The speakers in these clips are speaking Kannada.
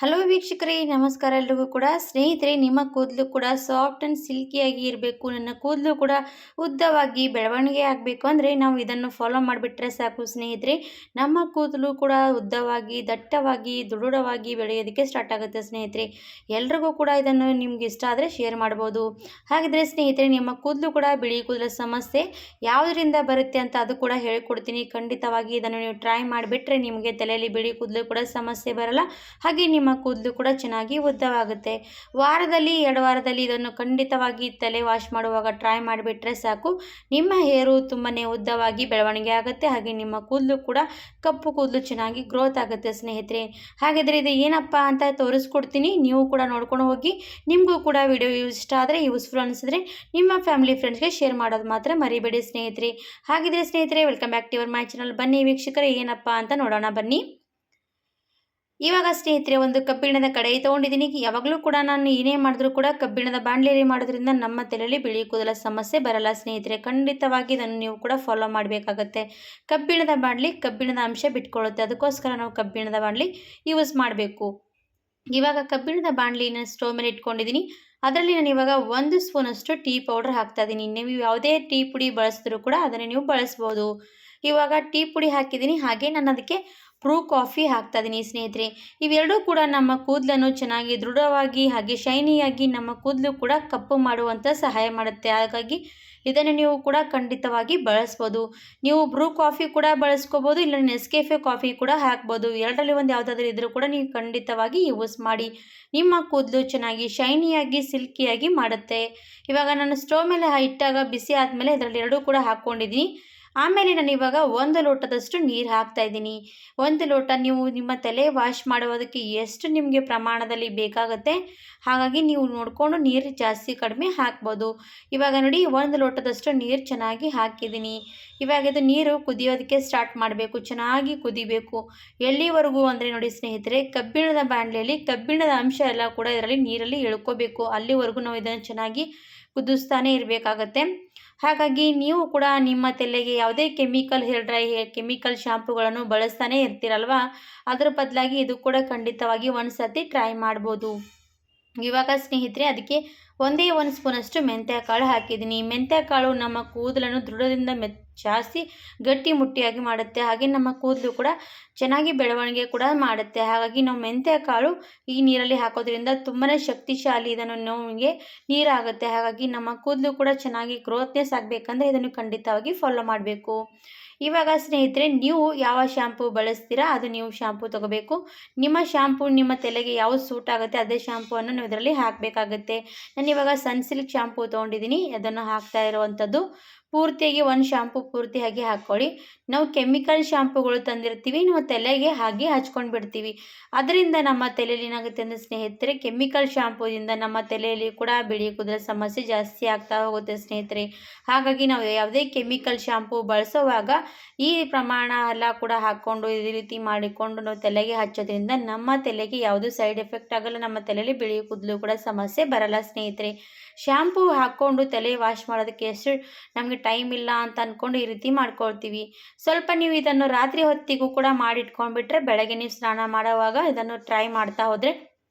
ಹಲೋ ವೀಕ್ಷಕರೇ, ನಮಸ್ಕಾರ ಎಲ್ರಿಗೂ ಕೂಡ. ಸ್ನೇಹಿತರೆ, ನಿಮ್ಮ ಕೂದಲು ಕೂಡ ಸಾಫ್ಟ್ ಆ್ಯಂಡ್ ಸಿಲ್ಕಿಯಾಗಿ ಇರಬೇಕು, ನನ್ನ ಕೂದಲು ಕೂಡ ಉದ್ದವಾಗಿ ಬೆಳವಣಿಗೆ ಆಗಬೇಕು ಅಂದರೆ ನಾವು ಇದನ್ನು ಫಾಲೋ ಮಾಡಿಬಿಟ್ರೆ ಸಾಕು ಸ್ನೇಹಿತರೆ. ನಮ್ಮ ಕೂದಲು ಕೂಡ ಉದ್ದವಾಗಿ, ದಟ್ಟವಾಗಿ, ದೃಢವಾಗಿ ಬೆಳೆಯೋದಕ್ಕೆ ಸ್ಟಾರ್ಟ್ ಆಗುತ್ತೆ ಸ್ನೇಹಿತರೆ. ಎಲ್ರಿಗೂ ಕೂಡ ಇದನ್ನು ನಿಮ್ಗೆ ಇಷ್ಟ ಆದರೆ ಶೇರ್ ಮಾಡ್ಬೋದು. ಹಾಗಿದ್ರೆ ಸ್ನೇಹಿತರೆ, ನಿಮ್ಮ ಕೂದಲು ಕೂಡ ಬಿಳಿ ಕೂದಲ ಸಮಸ್ಯೆ ಯಾವುದರಿಂದ ಬರುತ್ತೆ ಅಂತ ಅದು ಕೂಡ ಹೇಳಿಕೊಡ್ತೀನಿ. ಖಂಡಿತವಾಗಿ ಇದನ್ನು ನೀವು ಟ್ರೈ ಮಾಡಿಬಿಟ್ರೆ ನಿಮಗೆ ತಲೆಯಲ್ಲಿ ಬಿಳಿ ಕೂದಲು ಕೂಡ ಸಮಸ್ಯೆ ಬರಲ್ಲ, ಹಾಗೆ ನಿಮ್ಮ ಕೂದಲು ಕೂಡ ಚೆನ್ನಾಗಿ ಉದ್ದವಾಗುತ್ತೆ. ವಾರದಲ್ಲಿ 2 ವಾರದಲ್ಲಿ ಇದನ್ನು ಖಂಡಿತವಾಗಿ ತಲೆ ವಾಶ್ ಮಾಡುವಾಗ ಟ್ರೈ ಮಾಡಿಬಿಟ್ರೆ ಸಾಕು, ನಿಮ್ಮ ಹೇರು ತುಂಬನೇ ಉದ್ದವಾಗಿ ಬೆಳವಣಿಗೆ ಆಗುತ್ತೆ, ಹಾಗೆ ನಿಮ್ಮ ಕೂದಲು ಕೂಡ ಕಪ್ಪು ಕೂದಲು ಚೆನ್ನಾಗಿ ಗ್ರೋತ್ ಆಗುತ್ತೆ ಸ್ನೇಹಿತರೆ. ಹಾಗಾದರೆ ಇದು ಏನಪ್ಪ ಅಂತ ತೋರಿಸ್ಕೊಡ್ತೀನಿ, ನೀವು ಕೂಡ ನೋಡ್ಕೊಂಡು ಹೋಗಿ. ನಿಮಗೂ ಕೂಡ ವಿಡಿಯೋ ಇಷ್ಟ ಆದರೆ, ಯೂಸ್ಫುಲ್ ಅನಿಸಿದ್ರೆ ನಿಮ್ಮ ಫ್ಯಾಮಿಲಿ ಫ್ರೆಂಡ್ಸ್ಗೆ ಶೇರ್ ಮಾಡೋದು ಮಾತ್ರ ಮರಿಬೇಡಿ ಸ್ನೇಹಿತರೆ. ಹಾಗಿದ್ರೆ ಸ್ನೇಹಿತರೆ, welcome back to your my channel. ಬನ್ನಿ ವೀಕ್ಷಕರೇ, ಏನಪ್ಪ ಅಂತ ನೋಡೋಣ ಬನ್ನಿ. ಇವಾಗ ಸ್ನೇಹಿತರೆ, ಒಂದು ಕಬ್ಬಿಣದ ಕಡಾಯಿ ತೊಗೊಂಡಿದ್ದೀನಿ. ಯಾವಾಗಲೂ ಕೂಡ ನಾನು ಏನೇ ಮಾಡಿದ್ರೂ ಕೂಡ ಕಬ್ಬಿಣದ ಬಾಣಲೆಯಲ್ಲಿ ಮಾಡೋದ್ರಿಂದ ನಮ್ಮ ತಲೆಯಲ್ಲಿ ಬಿಳಿ ಕೂದಲ ಸಮಸ್ಯೆ ಬರಲ್ಲ ಸ್ನೇಹಿತರೆ. ಖಂಡಿತವಾಗಿ ಇದನ್ನು ನೀವು ಕೂಡ ಫಾಲೋ ಮಾಡಬೇಕಾಗತ್ತೆ. ಕಬ್ಬಿಣದ ಬಾಣಲಿ ಕಬ್ಬಿಣದ ಅಂಶ ಬಿಟ್ಕೊಳ್ಳುತ್ತೆ, ಅದಕ್ಕೋಸ್ಕರ ನಾವು ಕಬ್ಬಿಣದ ಬಾಣಲಿ ಯೂಸ್ ಮಾಡಬೇಕು. ಇವಾಗ ಕಬ್ಬಿಣದ ಬಾಣಲಿನ ಸ್ಟವ್ ಮೇಲೆ ಇಟ್ಕೊಂಡಿದ್ದೀನಿ. ಅದರಲ್ಲಿ ನಾನು ಇವಾಗ 1 ಸ್ಪೂನಷ್ಟು ಟೀ ಪೌಡರ್ ಹಾಕ್ತಾ ಇದ್ದೀನಿ. ನೀವು ಯಾವುದೇ ಟೀ ಪುಡಿ ಬಳಸಿದ್ರೂ ಕೂಡ ಅದನ್ನು ನೀವು ಬಳಸ್ಬೋದು. ಇವಾಗ ಟೀ ಪುಡಿ ಹಾಕಿದ್ದೀನಿ, ಹಾಗೆ ನಾನು ಅದಕ್ಕೆ ಬ್ರೂ ಕಾಫಿ ಹಾಕ್ತಾ ಇದ್ದೀನಿ ಸ್ನೇಹಿತರೆ. ಇವೆರಡೂ ಕೂಡ ನಮ್ಮ ಕೂದಲನ್ನು ಚೆನ್ನಾಗಿ ದೃಢವಾಗಿ ಹಾಗೆ ಶೈನಿಯಾಗಿ ನಮ್ಮ ಕೂದಲು ಕೂಡ ಕಪ್ಪು ಮಾಡುವಂಥ ಸಹಾಯ ಮಾಡುತ್ತೆ. ಹಾಗಾಗಿ ಇದನ್ನು ನೀವು ಕೂಡ ಖಂಡಿತವಾಗಿ ಬಳಸ್ಬೋದು. ನೀವು ಬ್ರೂ ಕಾಫಿ ಕೂಡ ಬಳಸ್ಕೋಬೋದು, ಇಲ್ಲ ನೆಸ್ಕೆಫೆ ಕಾಫಿ ಕೂಡ ಹಾಕ್ಬೋದು. ಎರಡರಲ್ಲಿ ಒಂದು ಯಾವುದಾದ್ರೂ ಇದ್ರೂ ಕೂಡ ನೀವು ಖಂಡಿತವಾಗಿ ಯೂಸ್ ಮಾಡಿ. ನಿಮ್ಮ ಕೂದಲು ಚೆನ್ನಾಗಿ ಶೈನಿಯಾಗಿ ಸಿಲ್ಕಿಯಾಗಿ ಮಾಡುತ್ತೆ. ಇವಾಗ ನಾನು ಸ್ಟವ್ ಮೇಲೆ ಇಟ್ಟಾಗ ಬಿಸಿ ಆದಮೇಲೆ ಇದರಲ್ಲಿ ಎರಡೂ ಕೂಡ ಹಾಕ್ಕೊಂಡಿದ್ದೀನಿ. ಆಮೇಲೆ ನಾನು ಇವಾಗ 1 ಲೋಟದಷ್ಟು ನೀರು ಹಾಕ್ತಾ ಇದ್ದೀನಿ. 1 ಲೋಟ, ನೀವು ನಿಮ್ಮ ತಲೆ ವಾಶ್ ಮಾಡುವುದಕ್ಕೆ ಎಷ್ಟು ನಿಮಗೆ ಪ್ರಮಾಣದಲ್ಲಿ ಬೇಕಾಗುತ್ತೆ ಹಾಗಾಗಿ ನೀವು ನೋಡಿಕೊಂಡು ನೀರು ಜಾಸ್ತಿ ಕಡಿಮೆ ಹಾಕ್ಬೋದು. ಇವಾಗ ನೋಡಿ, 1 ಲೋಟದಷ್ಟು ನೀರು ಚೆನ್ನಾಗಿ ಹಾಕಿದ್ದೀನಿ. ಇವಾಗ ಇದು ನೀರು ಕುದಿಯೋದಕ್ಕೆ ಸ್ಟಾರ್ಟ್ ಮಾಡಬೇಕು, ಚೆನ್ನಾಗಿ ಕುದಿಬೇಕು. ಎಲ್ಲಿವರೆಗೂ ಅಂದರೆ ನೋಡಿ ಸ್ನೇಹಿತರೆ, ಕಬ್ಬಿಣದ ಬಾಣಲೆಯಲ್ಲಿ ಕಬ್ಬಿಣದ ಅಂಶ ಎಲ್ಲ ಕೂಡ ಇದರಲ್ಲಿ ನೀರಲ್ಲಿ ಎಳ್ಕೋಬೇಕು. ಅಲ್ಲಿವರೆಗೂ ನಾವು ಇದನ್ನು ಚೆನ್ನಾಗಿ ಕುದಿಸ್ತಾನೆ ಇರಬೇಕಾಗತ್ತೆ. ಹಾಗಾಗಿ ನೀವು ಕೂಡ ನಿಮ್ಮ ತಲೆಗೆ ಯಾವುದೇ ಕೆಮಿಕಲ್ ಹೇರ್ ಡ್ರೈ ಕೆಮಿಕಲ್ ಶಾಂಪುಗಳನ್ನು ಬಳಸ್ತಾನೆ ಇರ್ತೀರಲ್ವ, ಅದರ ಬದಲಾಗಿ ಇದು ಕೂಡ ಖಂಡಿತವಾಗಿ ಒಂದು ಸತಿ ಟ್ರೈ ಮಾಡ್ಬೋದು. ಇವಾಗ ಸ್ನೇಹಿತರೆ, ಅದಕ್ಕೆ ಒಂದೇ 1 ಸ್ಪೂನಷ್ಟು ಮೆಂತ್ಯ ಕಾಳು ಹಾಕಿದ್ದೀನಿ. ಮೆಂತ್ಯ ಕಾಳು ನಮ್ಮ ಕೂದಲನ್ನು ದೃಢದಿಂದ ಜಾಸ್ತಿ ಗಟ್ಟಿ ಮುಟ್ಟಿಯಾಗಿ ಮಾಡುತ್ತೆ, ಹಾಗೆ ನಮ್ಮ ಕೂದಲು ಕೂಡ ಚೆನ್ನಾಗಿ ಬೆಳವಣಿಗೆ ಕೂಡ ಮಾಡುತ್ತೆ. ಹಾಗಾಗಿ ನಾವು ಮೆಂತ್ಯ ಕಾಳು ಈ ನೀರಲ್ಲಿ ಹಾಕೋದ್ರಿಂದ ತುಂಬಾ ಶಕ್ತಿಶಾಲಿ, ಇದನ್ನು ನಮಗೆ ನೀರಾಗುತ್ತೆ. ಹಾಗಾಗಿ ನಮ್ಮ ಕೂದಲು ಕೂಡ ಚೆನ್ನಾಗಿ ಗ್ರೋತ್ನೆಸ್ ಆಗಬೇಕಂದ್ರೆ ಇದನ್ನು ಖಂಡಿತವಾಗಿ ಫಾಲೋ ಮಾಡಬೇಕು. ಇವಾಗ ಸ್ನೇಹಿತರೆ, ನೀವು ಯಾವ ಶ್ಯಾಂಪು ಬಳಸ್ತೀರಾ ಅದು ನೀವು ಶ್ಯಾಂಪು ತೊಗೋಬೇಕು. ನಿಮ್ಮ ಶ್ಯಾಂಪು ನಿಮ್ಮ ತಲೆಗೆ ಯಾವುದು ಸೂಟ್ ಆಗುತ್ತೆ ಅದೇ ಶ್ಯಾಂಪುವನ್ನು ನೀವು ಇದರಲ್ಲಿ ಹಾಕಬೇಕಾಗುತ್ತೆ. ನಾನು ಇವಾಗ ಸನ್ಸಿಲ್ಕ್ ಶ್ಯಾಂಪು ತೊಗೊಂಡಿದ್ದೀನಿ, ಅದನ್ನು ಹಾಕ್ತಾ ಇರುವಂಥದ್ದು. ಪೂರ್ತಿಯಾಗಿ 1 ಶ್ಯಾಂಪು ಪೂರ್ತಿಯಾಗಿ ಹಾಕ್ಕೊಳ್ಳಿ. ನಾವು ಕೆಮಿಕಲ್ ಶ್ಯಾಂಪುಗಳು ತಂದಿರ್ತೀವಿ, ನಾವು ತಲೆಗೆ ಹಾಗೆ ಹಚ್ಕೊಂಡು ಬಿಡ್ತೀವಿ. ಅದರಿಂದ ನಮ್ಮ ತಲೆಯಲ್ಲಿ ಏನಾಗುತ್ತೆ ಅಂದರೆ ಸ್ನೇಹಿತರೆ, ಕೆಮಿಕಲ್ ಶ್ಯಾಂಪುದಿಂದ ನಮ್ಮ ತಲೆಯಲ್ಲಿ ಕೂಡ ಬಿಳಿ ಕೂದಲ ಸಮಸ್ಯೆ ಜಾಸ್ತಿ ಆಗ್ತಾ ಹೋಗುತ್ತೆ ಸ್ನೇಹಿತರೆ. ಹಾಗಾಗಿ ನಾವು ಯಾವುದೇ ಕೆಮಿಕಲ್ ಶ್ಯಾಂಪು ಬಳಸೋವಾಗ ಈ ಪ್ರಮಾಣ ಎಲ್ಲ ಕೂಡ ಹಾಕ್ಕೊಂಡು ಈ ರೀತಿ ಮಾಡಿಕೊಂಡು ನಾವು ತಲೆಗೆ ಹಚ್ಚೋದ್ರಿಂದ ನಮ್ಮ ತಲೆಗೆ ಯಾವುದೂ ಸೈಡ್ ಎಫೆಕ್ಟ್ ಆಗಲ್ಲ, ನಮ್ಮ ತಲೆಯಲ್ಲಿ ಬಿಳಿ ಕೂದಲು ಕೂಡ ಸಮಸ್ಯೆ ಬರಲ್ಲ ಸ್ನೇಹಿತರೆ. ಶ್ಯಾಂಪು ಹಾಕ್ಕೊಂಡು ತಲೆ ವಾಶ್ ಮಾಡೋದಕ್ಕೆ ಎಷ್ಟು ನಮಗೆ ಟೈಮ್ ಇಲ್ಲ ಅಂತ ಅಂದ್ಕೊಂಡು ಈ ರೀತಿ ಮಾಡ್ಕೊಳ್ತೀವಿ. ಸ್ವಲ್ಪ ನೀವು ಇದನ್ನು ರಾತ್ರಿ ಹೊತ್ತಿಗೂ ಕೂಡ ಮಾಡಿಟ್ಕೊಂಡ್ಬಿಟ್ರೆ ಬೆಳಗ್ಗೆ ನೀವು ಸ್ನಾನ ಮಾಡುವಾಗ ಇದನ್ನು ಟ್ರೈ ಮಾಡ್ತಾ ಹೋದರೆ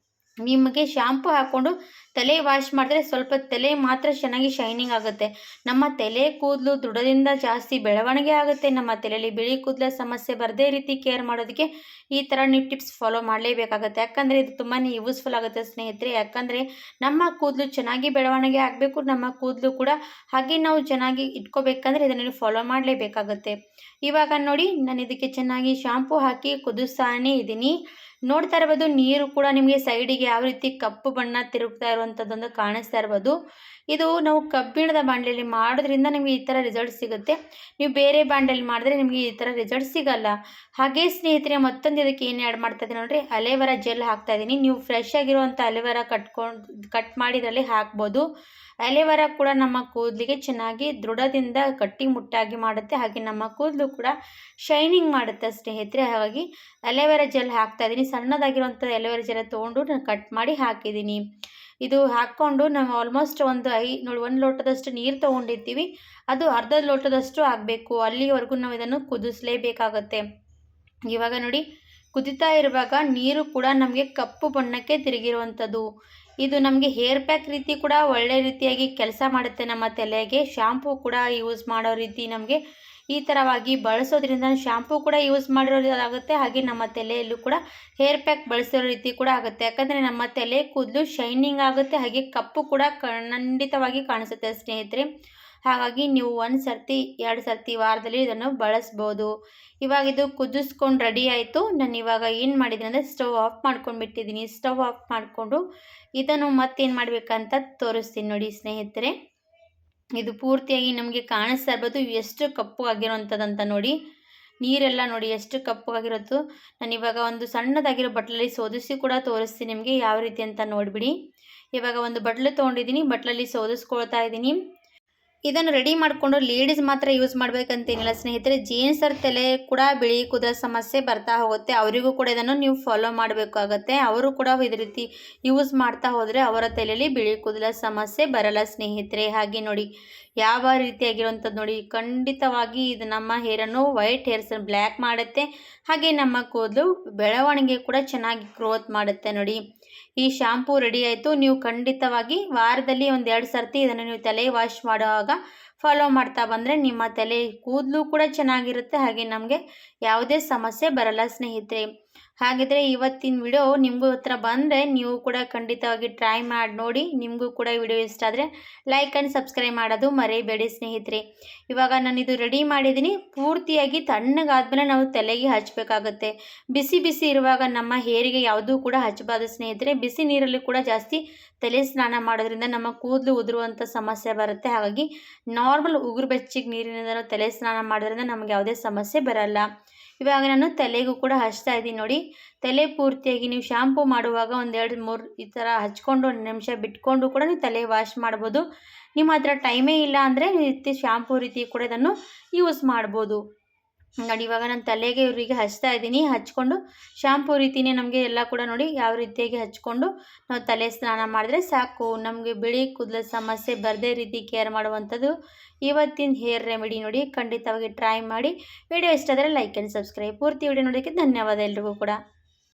ನಿಮಗೆ ಶ್ಯಾಂಪು ಹಾಕ್ಕೊಂಡು ತಲೆ ವಾಶ್ ಮಾಡಿದ್ರೆ ಸ್ವಲ್ಪ ತಲೆ ಮಾತ್ರ ಚೆನ್ನಾಗಿ ಶೈನಿಂಗ್ ಆಗುತ್ತೆ. ನಮ್ಮ ತಲೆ ಕೂದಲು ದೃಢದಿಂದ ಜಾಸ್ತಿ ಬೆಳವಣಿಗೆ ಆಗುತ್ತೆ. ನಮ್ಮ ತಲೆಯಲ್ಲಿ ಬಿಳಿ ಕೂದಲ ಸಮಸ್ಯೆ ಬರದೇ ರೀತಿ ಕೇರ್ ಮಾಡೋದಕ್ಕೆ ಈ ಥರ ನೀವು ಟಿಪ್ಸ್ ಫಾಲೋ ಮಾಡಲೇಬೇಕಾಗತ್ತೆ. ಯಾಕಂದರೆ ಇದು ತುಂಬಾ ಯೂಸ್ಫುಲ್ ಆಗುತ್ತೆ ಸ್ನೇಹಿತರೆ. ಯಾಕಂದರೆ ನಮ್ಮ ಕೂದಲು ಚೆನ್ನಾಗಿ ಬೆಳವಣಿಗೆ ಆಗಬೇಕು, ನಮ್ಮ ಕೂದಲು ಕೂಡ ಹಾಗೆ ನಾವು ಚೆನ್ನಾಗಿ ಇಟ್ಕೋಬೇಕಂದ್ರೆ ಇದನ್ನು ನೀವು ಫಾಲೋ ಮಾಡಲೇಬೇಕಾಗತ್ತೆ. ಇವಾಗ ನೋಡಿ, ನಾನು ಇದಕ್ಕೆ ಚೆನ್ನಾಗಿ ಶಾಂಪು ಹಾಕಿ ಕುದಿಸ್ತಾನೇ ಇದ್ದೀನಿ. ನೋಡ್ತಾ ಇರ್ಬೋದು, ನೀರು ಕೂಡ ನಿಮಗೆ ಸೈಡಿಗೆ ಯಾವ ರೀತಿ ಕಪ್ಪು ಬಣ್ಣ ತಿರುಗ್ತಾ ಇರುವಂಥದ್ದೊಂದು ಕಾಣಿಸ್ತಾ ಇರ್ಬೋದು. ಇದು ನಾವು ಕಬ್ಬಿಣದ ಬಾಣಲೆಯಲ್ಲಿ ಮಾಡೋದ್ರಿಂದ ನಿಮಗೆ ಈ ಥರ ರಿಸಲ್ಟ್ ಸಿಗುತ್ತೆ. ನೀವು ಬೇರೆ ಬಾಣಲೆಯಲ್ಲಿ ಮಾಡಿದ್ರೆ ನಿಮಗೆ ಈ ಥರ ರಿಸಲ್ಟ್ ಸಿಗಲ್ಲ. ಹಾಗೆ ಸ್ನೇಹಿತರೆ, ಮತ್ತೊಂದು ಇದಕ್ಕೆ ಏನು ಆ್ಯಡ್ ಮಾಡ್ತಾ ಇದ್ದೀನಿ ನೋಡಿರಿ, ಅಲೆವೆರಾ ಜೆಲ್ ಹಾಕ್ತಾ ಇದ್ದೀನಿ. ನೀವು ಫ್ರೆಶ್ ಆಗಿರುವಂಥ ಅಲೆವೆರಾ ಕಟ್ ಮಾಡಿ ಇದರಲ್ಲಿ ಹಾಕ್ಬೋದು. ಅಲೆವೆರಾ ಕೂಡ ನಮ್ಮ ಕೂದಲಿಗೆ ಚೆನ್ನಾಗಿ ದೃಢದಿಂದ ಗಟ್ಟಿ ಮುಟ್ಟಾಗಿ ಮಾಡುತ್ತೆ, ಹಾಗೆ ನಮ್ಮ ಕೂದಲು ಕೂಡ ಶೈನಿಂಗ್ ಮಾಡುತ್ತೆ ಸ್ನೇಹಿತರೆ. ಹಾಗಾಗಿ ಅಲೆವೆರಾ ಜೆಲ್ ಹಾಕ್ತಾ ಇದ್ದೀನಿ. ಸಣ್ಣದಾಗಿರುವಂಥ ಅಲೆವೆರಾ ಜೆಲ್ ತೊಗೊಂಡು ನಾನು ಕಟ್ ಮಾಡಿ ಹಾಕಿದ್ದೀನಿ. ಇದು ಹಾಕ್ಕೊಂಡು ನಾವು ಆಲ್ಮೋಸ್ಟ್ ಒಂದು 1 ಲೋಟದಷ್ಟು ನೀರು ತೊಗೊಂಡಿರ್ತೀವಿ, ಅದು ಅರ್ಧ ಲೋಟದಷ್ಟು ಆಗಬೇಕು. ಅಲ್ಲಿವರೆಗೂ ನಾವು ಇದನ್ನು ಕುದಿಸ್ಲೇಬೇಕಾಗತ್ತೆ. ಇವಾಗ ನೋಡಿ, ಕುದಿತಾ ಇರುವಾಗ ನೀರು ಕೂಡ ನಮಗೆ ಕಪ್ಪು ಬಣ್ಣಕ್ಕೆ ತಿರುಗಿರುವಂಥದ್ದು. ಇದು ನಮಗೆ ಹೇರ್ ಪ್ಯಾಕ್ ರೀತಿ ಕೂಡ ಒಳ್ಳೆ ರೀತಿಯಾಗಿ ಕೆಲಸ ಮಾಡುತ್ತೆ. ನಮ್ಮ ತಲೆಗೆ ಶಾಂಪೂ ಕೂಡ ಯೂಸ್ ಮಾಡೋ ರೀತಿ ನಮಗೆ ಈ ಥರವಾಗಿ ಬಳಸೋದ್ರಿಂದ ಶಾಂಪೂ ಕೂಡ ಯೂಸ್ ಮಾಡಿರೋದಾಗುತ್ತೆ, ಹಾಗೆ ನಮ್ಮ ತಲೆಯಲ್ಲೂ ಕೂಡ ಹೇರ್ ಪ್ಯಾಕ್ ಬಳಸಿರೋ ರೀತಿ ಕೂಡ ಆಗುತ್ತೆ. ಯಾಕಂದರೆ ನಮ್ಮ ತಲೆ ಕೂದಲು ಶೈನಿಂಗ್ ಆಗುತ್ತೆ, ಹಾಗೆ ಕಪ್ಪು ಕೂಡ ಖಂಡಿತವಾಗಿ ಕಾಣಿಸುತ್ತೆ ಸ್ನೇಹಿತರೆ. ಹಾಗಾಗಿ ನೀವು 1 ಸರ್ತಿ 2 ಸರ್ತಿ ವಾರದಲ್ಲಿ ಇದನ್ನು ಬಳಸ್ಬೋದು. ಇವಾಗ ಇದು ಕುದಿಸ್ಕೊಂಡು ರೆಡಿ ಆಯಿತು. ನಾನು ಇವಾಗ ಏನು ಮಾಡಿದ್ದೀನಿ ಅಂದರೆ ಸ್ಟವ್ ಆಫ್ ಮಾಡ್ಕೊಂಡು ಬಿಟ್ಟಿದ್ದೀನಿ. ಸ್ಟವ್ ಆಫ್ ಮಾಡಿಕೊಂಡು ಇದನ್ನು ಮತ್ತೇನು ಮಾಡಬೇಕಂತ ತೋರಿಸ್ತೀನಿ ನೋಡಿ ಸ್ನೇಹಿತರೆ. ಇದು ಪೂರ್ತಿಯಾಗಿ ನಮಗೆ ಕಾಣಿಸ್ತಾ ಇರ್ಬೋದು ಎಷ್ಟು ಕಪ್ಪು ಆಗಿರೋವಂಥದ್ದಂತ ನೋಡಿ. ನೀರೆಲ್ಲ ನೋಡಿ ಎಷ್ಟು ಕಪ್ಪಗಾಗಿರೋದು. ನಾನು ಇವಾಗ ಒಂದು ಸಣ್ಣದಾಗಿರೋ ಬಟ್ಲಲ್ಲಿ ಸೋದಿಸಿ ಕೂಡ ತೋರಿಸ್ತೀನಿ ನಿಮಗೆ ಯಾವ ರೀತಿ ಅಂತ ನೋಡಿಬಿಡಿ. ಇವಾಗ ಒಂದು ಬಟ್ಲು ತೊಗೊಂಡಿದ್ದೀನಿ, ಬಟ್ಲಲ್ಲಿ ಸೋದಿಸ್ಕೊಳ್ತಾ ಇದ್ದೀನಿ. ಇದನ್ನು ರೆಡಿ ಮಾಡಿಕೊಂಡು ಲೇಡೀಸ್ ಮಾತ್ರ ಯೂಸ್ ಮಾಡಬೇಕಂತೇನಿಲ್ಲ ಸ್ನೇಹಿತರೆ. ಜೇಂಟ್ಸರ ತಲೆ ಕೂಡ ಬಿಳಿ ಕೂದಲ ಸಮಸ್ಯೆ ಬರ್ತಾ ಹೋಗುತ್ತೆ, ಅವರಿಗೂ ಕೂಡ ಇದನ್ನು ನೀವು ಫಾಲೋ ಮಾಡಬೇಕಾಗತ್ತೆ. ಅವರು ಕೂಡ ಇದೇ ರೀತಿ ಯೂಸ್ ಮಾಡ್ತಾ ಹೋದರೆ ಅವರ ತಲೆಯಲ್ಲಿ ಬಿಳಿ ಕೂದಲ ಸಮಸ್ಯೆ ಬರಲ್ಲ ಸ್ನೇಹಿತರೆ. ಹಾಗೆ ನೋಡಿ ಯಾವ ರೀತಿಯಾಗಿರುವಂಥದ್ದು ನೋಡಿ, ಖಂಡಿತವಾಗಿ ಇದು ನಮ್ಮ ಹೇರನ್ನು ವೈಟ್ ಹೇರ್ಸ್ ಬ್ಲ್ಯಾಕ್ ಮಾಡುತ್ತೆ, ಹಾಗೆ ನಮ್ಮ ಕೂದಲು ಬೆಳವಣಿಗೆ ಕೂಡ ಚೆನ್ನಾಗಿ ಗ್ರೋತ್ ಮಾಡುತ್ತೆ ನೋಡಿ. ಈ ಶಾಂಪೂ ರೆಡಿ ಆಯಿತು. ನೀವು ಖಂಡಿತವಾಗಿ ವಾರದಲ್ಲಿ 1-2 ಸರ್ತಿ ಇದನ್ನು ನೀವು ತಲೆ ವಾಶ್ ಮಾಡುವಾಗ ಫಾಲೋ ಮಾಡ್ತಾ ಬಂದರೆ ನಿಮ್ಮ ತಲೆ ಕೂದಲು ಕೂಡ ಚೆನ್ನಾಗಿರುತ್ತೆ, ಹಾಗೆ ನಮಗೆ ಯಾವುದೇ ಸಮಸ್ಯೆ ಬರಲ್ಲ ಸ್ನೇಹಿತರೆ. ಹಾಗಿದ್ರೆ ಇವತ್ತಿನ ವಿಡಿಯೋ ನಿಮಗೂ ಹತ್ರ ಬಂದರೆ ನೀವು ಕೂಡ ಖಂಡಿತವಾಗಿ ಟ್ರೈ ಮಾಡಿ ನೋಡಿ. ನಿಮಗೂ ಕೂಡ ವಿಡಿಯೋ ಇಷ್ಟ ಆದರೆ ಲೈಕ್ ಆ್ಯಂಡ್ ಸಬ್ಸ್ಕ್ರೈಬ್ ಮಾಡೋದು ಮರೆಯಬೇಡಿ ಸ್ನೇಹಿತರೆ. ಇವಾಗ ನಾನು ಇದು ರೆಡಿ ಮಾಡಿದ್ದೀನಿ. ಪೂರ್ತಿಯಾಗಿ ತಣ್ಣಗಾದ್ಮೇಲೆ ನಾವು ತಲೆಗೆ ಹಚ್ಚಬೇಕಾಗತ್ತೆ. ಬಿಸಿ ಬಿಸಿ ಇರುವಾಗ ನಮ್ಮ ಹೇರಿಗೆ ಯಾವುದೂ ಕೂಡ ಹಚ್ಚಬಾರ್ದು ಸ್ನೇಹಿತರೆ. ಬಿಸಿ ನೀರಲ್ಲಿ ಕೂಡ ಜಾಸ್ತಿ ತಲೆ ಸ್ನಾನ ಮಾಡೋದ್ರಿಂದ ನಮ್ಮ ಕೂದಲು ಉದುರುವಂಥ ಸಮಸ್ಯೆ ಬರುತ್ತೆ. ಹಾಗಾಗಿ ನಾರ್ಮಲ್ ಉಗುರು ಬೆಚ್ಚಗೆ ನೀರಿನಿಂದ ತಲೆ ಸ್ನಾನ ಮಾಡೋದ್ರಿಂದ ನಮಗೆ ಯಾವುದೇ ಸಮಸ್ಯೆ ಬರಲ್ಲ. ಇವಾಗ ನಾನು ತಲೆಗೂ ಕೂಡ ಹಚ್ತಾ ಇದ್ದೀನಿ ನೋಡಿ. ತಲೆ ಪೂರ್ತಿಯಾಗಿ ನೀವು ಶಾಂಪೂ ಮಾಡುವಾಗ 1-2-3 ಈ ಥರ ಹಚ್ಕೊಂಡು 1 ನಿಮಿಷ ಬಿಟ್ಕೊಂಡು ಕೂಡ ನೀವು ತಲೆ ವಾಶ್ ಮಾಡ್ಬೋದು. ನಿಮ್ಮ ಹತ್ರ ಟೈಮೇ ಇಲ್ಲ ಅಂದರೆ ಈ ರೀತಿ ಶಾಂಪೂ ರೀತಿ ಕೂಡ ಇದನ್ನು ಯೂಸ್ ಮಾಡ್ಬೋದು ನೋಡಿ. ಇವಾಗ ನಾನು ತಲೆಗೆ ಇವರಿಗೆ ಹಚ್ತಾ ಇದ್ದೀನಿ. ಹಚ್ಕೊಂಡು ಶಾಂಪೂ ರೀತಿಯೇ ನಮಗೆ ಎಲ್ಲ ಕೂಡ ನೋಡಿ ಯಾವ ರೀತಿಯಾಗಿ ಹಚ್ಕೊಂಡು ನಾವು ತಲೆ ಸ್ನಾನ ಮಾಡಿದ್ರೆ ಸಾಕು. ನಮಗೆ ಬಿಳಿ ಕೂದಲ ಸಮಸ್ಯೆ ಬರದೇ ರೀತಿ ಕೇರ್ ಮಾಡುವಂಥದ್ದು ಇವತ್ತಿನ ಹೇರ್ ರೆಮಿಡಿ ನೋಡಿ. ಖಂಡಿತವಾಗಿ ಟ್ರೈ ಮಾಡಿ. ವಿಡಿಯೋ ಇಷ್ಟ ಆದರೆ ಲೈಕ್ ಆ್ಯಂಡ್ ಸಬ್ಸ್ಕ್ರೈಬ್. ಪೂರ್ತಿ ವಿಡಿಯೋ ನೋಡೋದಕ್ಕೆ ಧನ್ಯವಾದ ಎಲ್ರಿಗೂ ಕೂಡ.